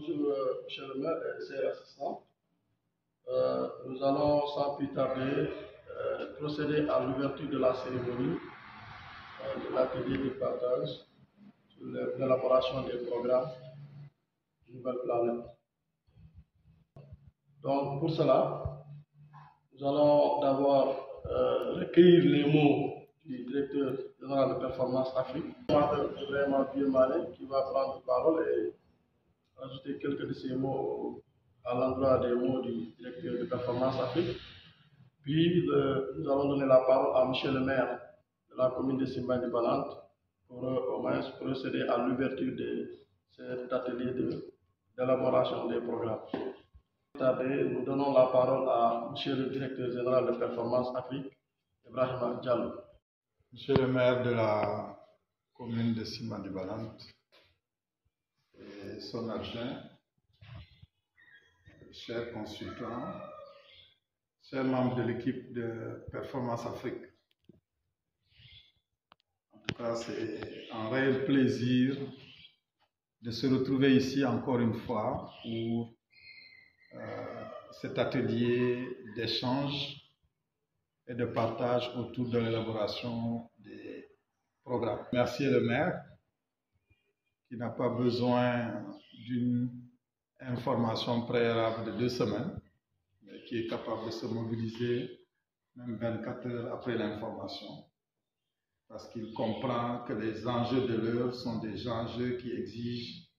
Bonjour, monsieur le maire et ses assistants. Nous allons sans plus tarder procéder à l'ouverture de la cérémonie de l'atelier de partage sur l'élaboration des programmes Nouvelle Planète. Donc, pour cela, nous allons d'abord recueillir les mots du directeur général de Performance Afrique, Vraiment Biemane, qui va prendre la parole et ajouter quelques de ces mots à l'endroit des mots du directeur de Performance Afrique. Puis, nous allons donner la parole à monsieur le maire de la commune de Simbandi-Balante pour au moins procéder à l'ouverture de cet atelier d'élaboration des programmes. Nous donnons la parole à monsieur le directeur général de Performance Afrique, Ibrahima Diallo. Monsieur le maire de la commune de Simbandi-Balante et son adjoint, chers consultants, chers membres de l'équipe de Performance Afrique. En tout cas, c'est un réel plaisir de se retrouver ici encore une fois pour cet atelier d'échange et de partage autour de l'élaboration des programmes. Merci le maire qui n'a pas besoin d'une information préalable de 2 semaines, mais qui est capable de se mobiliser même 24 heures après l'information, parce qu'il comprend que les enjeux de l'heure sont des enjeux qui exigent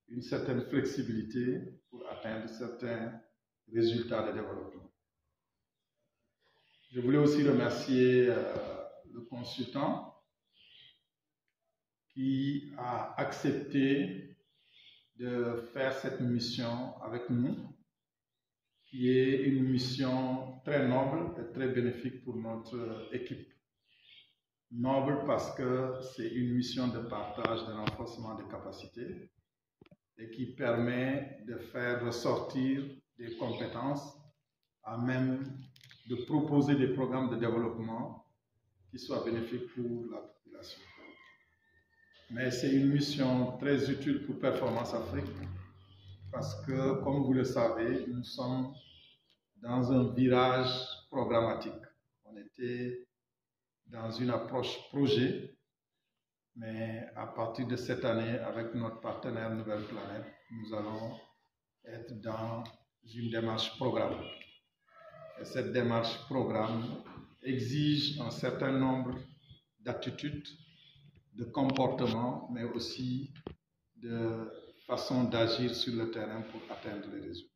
une certaine flexibilité pour atteindre certains résultats de développement. Je voulais aussi remercier le consultant qui a accepté de faire cette mission avec nous, qui est une mission très noble et très bénéfique pour notre équipe. Noble parce que c'est une mission de partage, de renforcement des capacités et qui permet de faire ressortir des compétences à même de proposer des programmes de développement qui soient bénéfiques pour la population. Mais c'est une mission très utile pour Performance Afrique parce que, comme vous le savez, nous sommes dans un virage programmatique. On était dans une approche projet, mais à partir de cette année, avec notre partenaire Nouvelle Planète, nous allons être dans une démarche programme. Et cette démarche programme exige un certain nombre d'attitudes, de comportements, mais aussi de façon d'agir sur le terrain pour atteindre les résultats.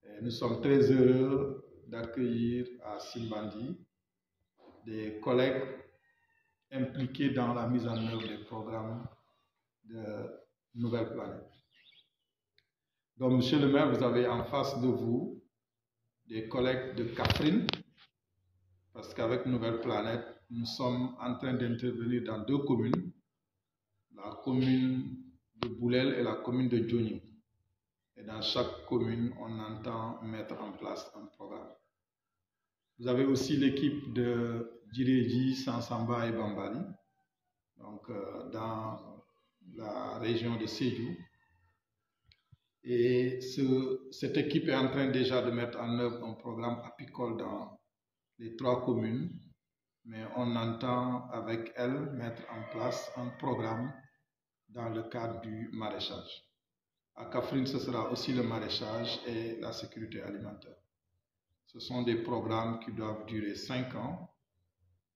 Et nous sommes très heureux d'accueillir à Simbandi des collègues impliqués dans la mise en œuvre des programmes de Nouvelle Planète. Donc, monsieur le maire, vous avez en face de vous des collègues de Kaffrine, parce qu'avec Nouvelle Planète, nous sommes en train d'intervenir dans 2 communes, la commune de Boulel et la commune de Djoni. Et dans chaque commune, on entend mettre en place un programme. Vous avez aussi l'équipe de Djiréji, Sansamba et Bambali, donc dans la région de Sédhiou. Et cette équipe est en train déjà de mettre en œuvre un programme apicole dans les 3 communes, mais on entend avec elle mettre en place un programme dans le cadre du maraîchage. À Kaffrine, ce sera aussi le maraîchage et la sécurité alimentaire. Ce sont des programmes qui doivent durer 5 ans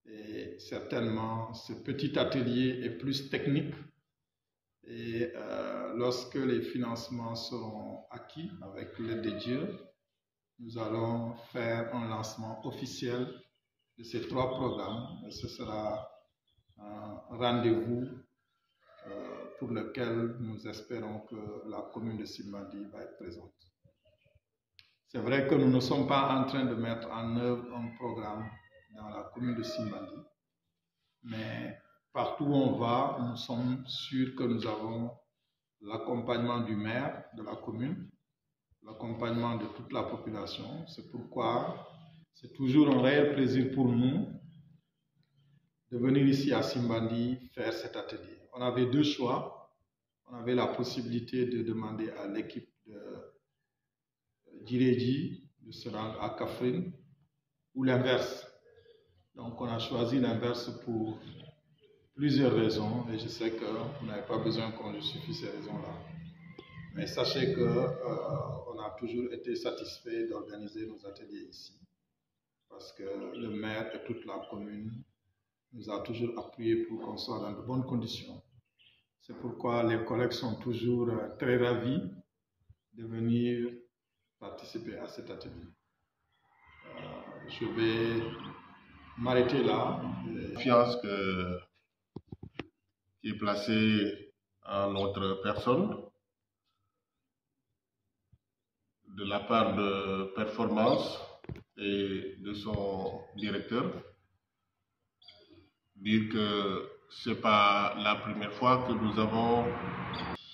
et certainement ce petit atelier est plus technique et lorsque les financements seront acquis avec l'aide de Dieu, nous allons faire un lancement officiel de ces 3 programmes et ce sera un rendez-vous pour lequel nous espérons que la commune de Simbandi va être présente. C'est vrai que nous ne sommes pas en train de mettre en œuvre un programme dans la commune de Simbandi, mais partout où on va, nous sommes sûrs que nous avons l'accompagnement du maire de la commune, l'accompagnement de toute la population. C'est pourquoi c'est toujours un réel plaisir pour nous de venir ici à Simbandi faire cet atelier. On avait 2 choix. on avait la possibilité de demander à l'équipe d'Iredji de se rendre à Kaffrine ou l'inverse. Donc on a choisi l'inverse pour plusieurs raisons et je sais que vous n'avez pas besoin qu'on justifie ces raisons-là. Mais sachez qu'on a toujours été satisfait d'organiser nos ateliers ici parce que le maire et toute la commune nous a toujours appuyés pour qu'on soit dans de bonnes conditions. C'est pourquoi les collègues sont toujours très ravis de venir participer à cet atelier. Je vais m'arrêter là. La confiance qui est placée en notre personne de la part de Performance et de son directeur. Dire que ce n'est pas la première fois que nous avons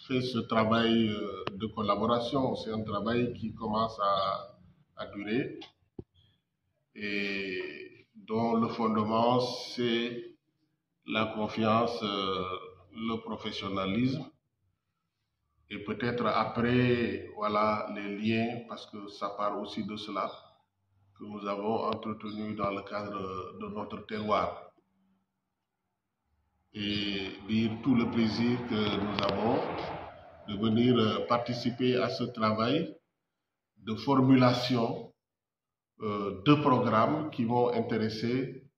fait ce travail de collaboration. C'est un travail qui commence à durer et dont le fondement, c'est la confiance, le professionnalisme et peut-être après, voilà, les liens, parce que ça part aussi de cela, que nous avons entretenu dans le cadre de notre terroir. Et dire tout le plaisir que nous avons de venir participer à ce travail de formulation de programmes qui vont intéresser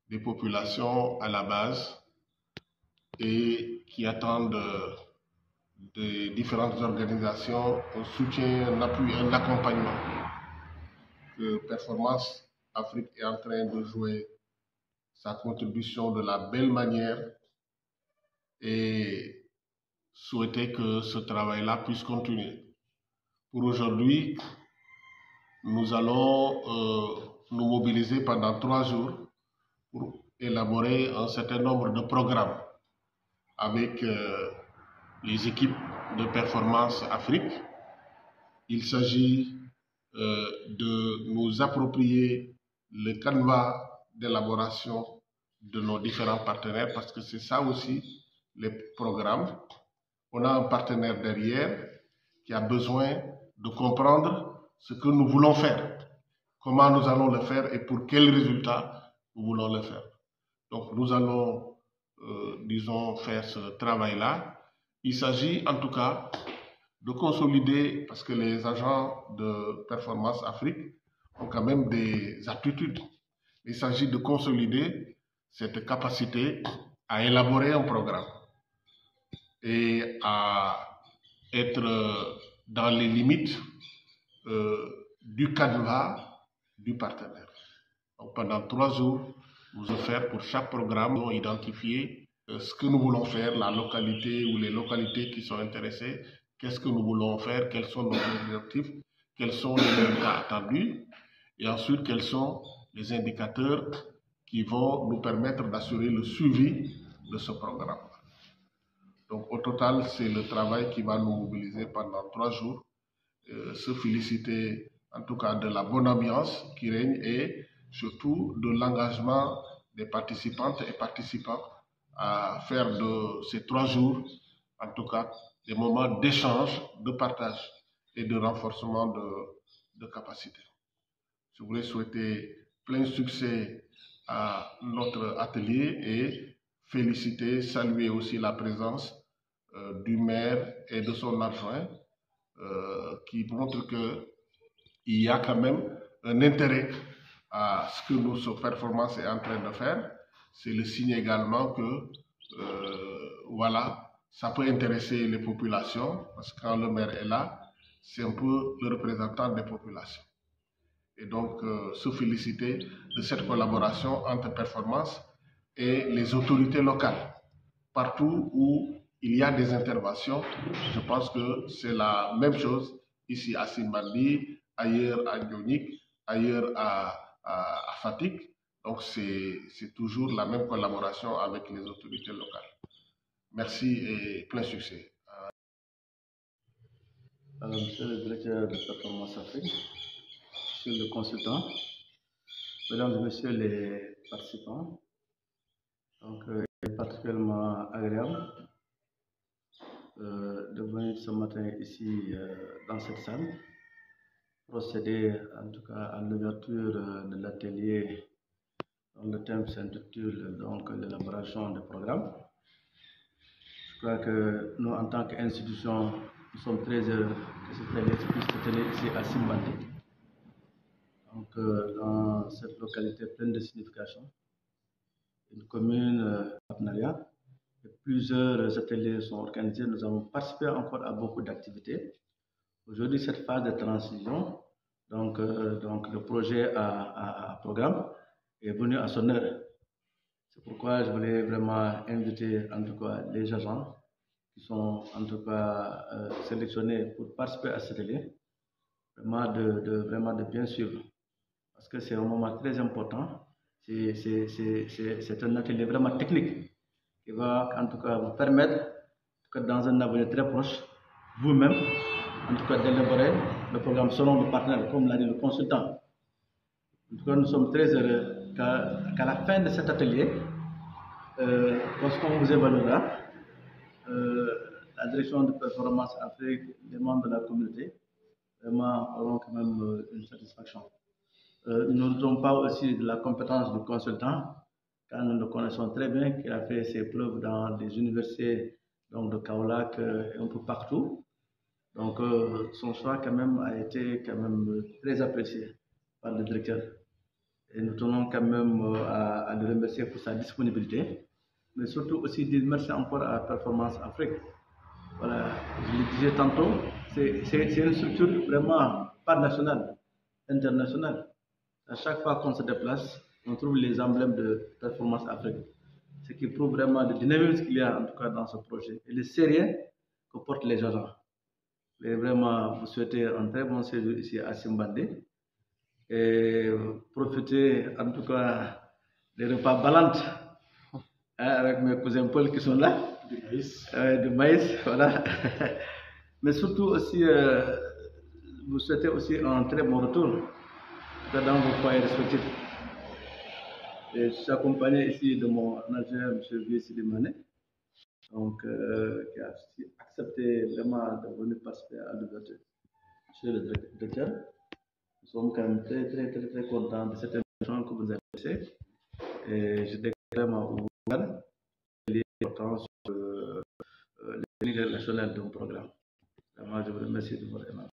des populations à la base et qui attendent des différentes organisations un soutien, un appui, un accompagnement. Que Performance Afrique est en train de jouer sa contribution de la belle manière et souhaiter que ce travail-là puisse continuer. Pour aujourd'hui, nous allons nous mobiliser pendant 3 jours pour élaborer un certain nombre de programmes avec les équipes de Performance Afrique. Il s'agit de nous approprier le canevas d'élaboration de nos différents partenaires parce que c'est ça aussi les programmes. On a un partenaire derrière qui a besoin de comprendre ce que nous voulons faire, comment nous allons le faire et pour quels résultats nous voulons le faire. Donc nous allons, disons, faire ce travail-là. Il s'agit en tout cas de consolider, parce que les agents de Performance Afrique ont quand même des aptitudes. Il s'agit de consolider cette capacité à élaborer un programme et à être dans les limites du canevas du partenaire. Donc pendant 3 jours, nous allons faire pour chaque programme, nous allons identifier ce que nous voulons faire, la localité ou les localités qui sont intéressées, qu'est-ce que nous voulons faire, quels sont nos objectifs, quels sont les résultats attendus, et ensuite quels sont les indicateurs qui vont nous permettre d'assurer le suivi de ce programme. Donc au total, c'est le travail qui va nous mobiliser pendant 3 jours, se féliciter en tout cas de la bonne ambiance qui règne et surtout de l'engagement des participantes et participants à faire de ces 3 jours, en tout cas, des moments d'échange, de partage et de renforcement de capacité. Je voulais souhaiter plein succès à notre atelier et féliciter, saluer aussi la présence du maire et de son adjoint qui montre qu'il y a quand même un intérêt à ce que notre performance est en train de faire. C'est le signe également que voilà, ça peut intéresser les populations parce que quand le maire est là, c'est un peu le représentant des populations. Et donc, se féliciter de cette collaboration entre Performance et les autorités locales. Partout où il y a des interventions, je pense que c'est la même chose ici à Simbandi, ailleurs à Ndionik, ailleurs à Fatick. Donc, c'est toujours la même collaboration avec les autorités locales. Merci et plein succès. Alors, monsieur le directeur de Performance Afrique, monsieur le consultant, mesdames et messieurs les participants, donc, il est particulièrement agréable de venir ce matin ici dans cette salle, procéder en tout cas à l'ouverture de l'atelier dont le thème s'intitule donc l'élaboration des programmes. Je crois que nous, en tant qu'institution, nous sommes très heureux que cette atelier puisse se tenir ici à Simbandi. Donc, dans cette localité pleine de signification, une commune partenariat, et plusieurs ateliers sont organisés. Nous avons participé encore à beaucoup d'activités. Aujourd'hui, cette phase de transition, donc le projet à programme est venu à son heure. C'est pourquoi je voulais vraiment inviter en tout cas les agents qui sont en tout cas sélectionnés pour participer à cet atelier, vraiment de bien suivre. Parce que c'est un moment très important. C'est un atelier vraiment technique qui va en tout cas vous permettre que dans un avenir très proche, vous-même, en tout cas d'élaborer le programme selon le partenaire, comme l'a dit le consultant. En tout cas, nous sommes très heureux qu'à la fin de cet atelier, lorsqu'on vous évaluera, la direction de performance Afrique, les membres de la communauté, vraiment auront quand même une satisfaction. Nous ne doutons pas aussi de la compétence du consultant, car nous le connaissons très bien, qu'il a fait ses preuves dans les universités donc de Kaolack et un peu partout. Donc son choix quand même a été quand même très apprécié par le directeur. Et nous tenons quand même à le remercier pour sa disponibilité, mais surtout aussi dire merci encore à Performance Afrique. Voilà, je le disais tantôt, c'est une structure vraiment pas nationale, internationale. À chaque fois qu'on se déplace, on trouve les emblèmes de Performance Afrique, ce qui prouve vraiment le dynamisme qu'il y a en tout cas dans ce projet et le sérieux que portent les agents. Et vraiment, vous souhaitez un très bon séjour ici à Simbandi et profiter en tout cas des repas balantes avec mes cousins Paul qui sont là, du maïs, voilà. Mais surtout aussi, vous souhaitez aussi un très bon retour dans vos foyers respectifs. Et je suis accompagné ici de mon manager, M. Vieux Sidimane, donc qui a accepté vraiment de venir participer à l'ouverture. Monsieur le directeur, nous sommes quand même très contents de cette invitation que vous avez laissée. Et je déclare vraiment ouvert l'importance sur l'unité nationale d'un programme. Vraiment, je vous remercie de votre aimable.